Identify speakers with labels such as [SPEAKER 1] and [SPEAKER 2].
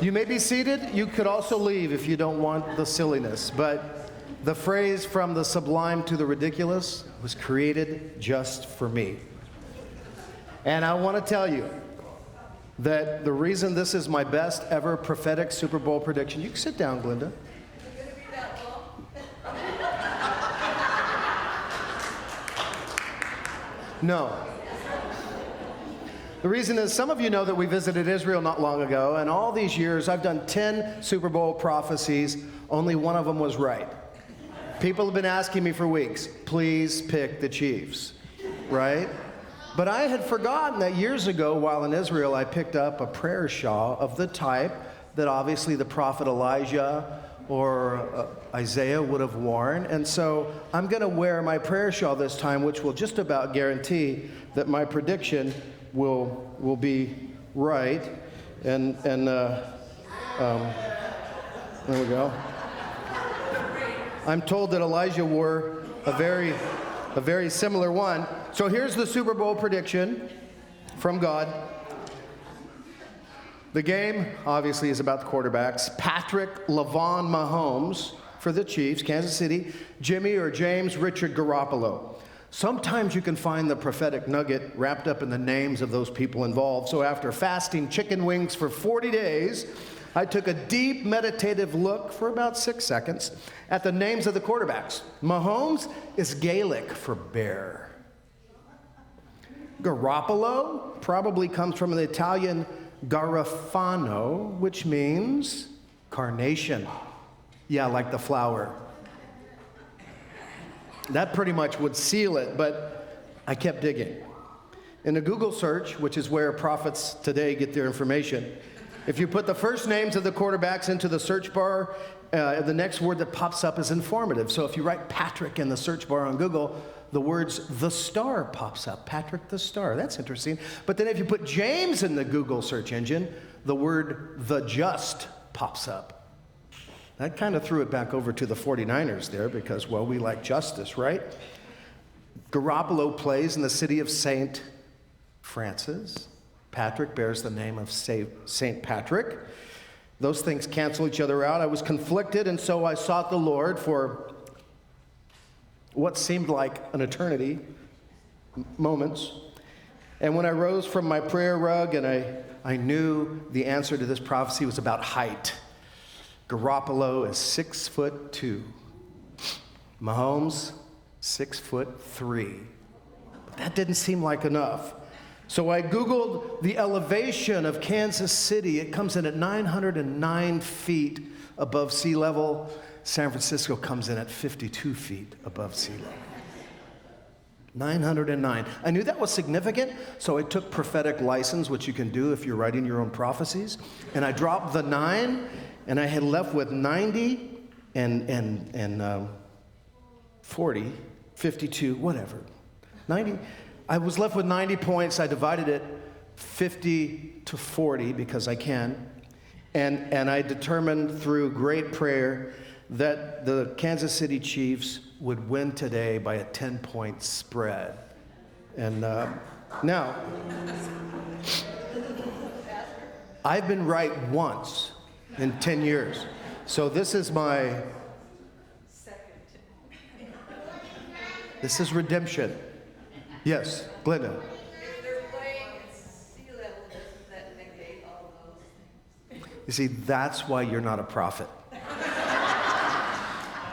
[SPEAKER 1] You may be seated. You could also leave if you don't want the silliness. But the phrase "from the sublime to the ridiculous" was created just for me. And I want to tell you that the reason this is my best ever prophetic Super Bowl prediction. You can sit down, Glenda. No. The reason is, some of you know that we visited Israel not long ago, and all these years I've done 10 Super Bowl prophecies. Only one of them was right. People have been asking me for weeks, please pick the Chiefs, right? But I had forgotten that years ago, while in Israel, I picked up a prayer shawl of the type that obviously the prophet Elijah or Isaiah would have worn. And so I'm going to wear my prayer shawl this time, which will just about guarantee that my prediction will be right. And there we go. I'm told that Elijah wore a very similar one. So here's the Super Bowl prediction from God. The game, obviously, is about the quarterbacks. Patrick LaVon Mahomes for the Chiefs, Kansas City. Jimmy or James Richard Garoppolo. Sometimes you can find the prophetic nugget wrapped up in the names of those people involved. So after fasting chicken wings for 40 days, I took a deep meditative look for about 6 seconds at the names of the quarterbacks. Mahomes is Gaelic for bear. Garoppolo probably comes from the Italian Garofano, which means carnation. Yeah, like the flower. That pretty much would seal it, but I kept digging. In a Google search, which is where prophets today get their information, if you put the first names of the quarterbacks into the search bar, the next word that pops up is informative. So if you write Patrick in the search bar on Google, the words "the star" pops up. Patrick the Star. That's interesting. But then if you put James in the Google search engine, the word "the just" pops up. That kind of threw it back over to the 49ers there because, well, we like justice, right? Garoppolo plays in the city of St. Francis. Patrick bears the name of St. Patrick. Those things cancel each other out. I was conflicted, and so I sought the Lord for what seemed like an eternity, moments. And when I rose from my prayer rug and I knew the answer to this prophecy was about height. Garoppolo is 6'2". Mahomes, 6'3". But that didn't seem like enough. So I Googled the elevation of Kansas City. It comes in at 909 feet above sea level. San Francisco comes in at 52 feet above sea level. 909. I knew that was significant, so I took prophetic license, which you can do if you're writing your own prophecies, and I dropped the 9, and I had left with 90 and 40, 52, whatever. 90. I was left with 90 points. I divided it 50 to 40 because I can. And I determined through great prayer that the Kansas City Chiefs would win today by a 10-point spread. And now, I've been right once in 10 years. So this is my This is redemption. Yes, Glenda.
[SPEAKER 2] If they're playing at sea level, doesn't that negate all those things?
[SPEAKER 1] You see, that's why you're not a prophet.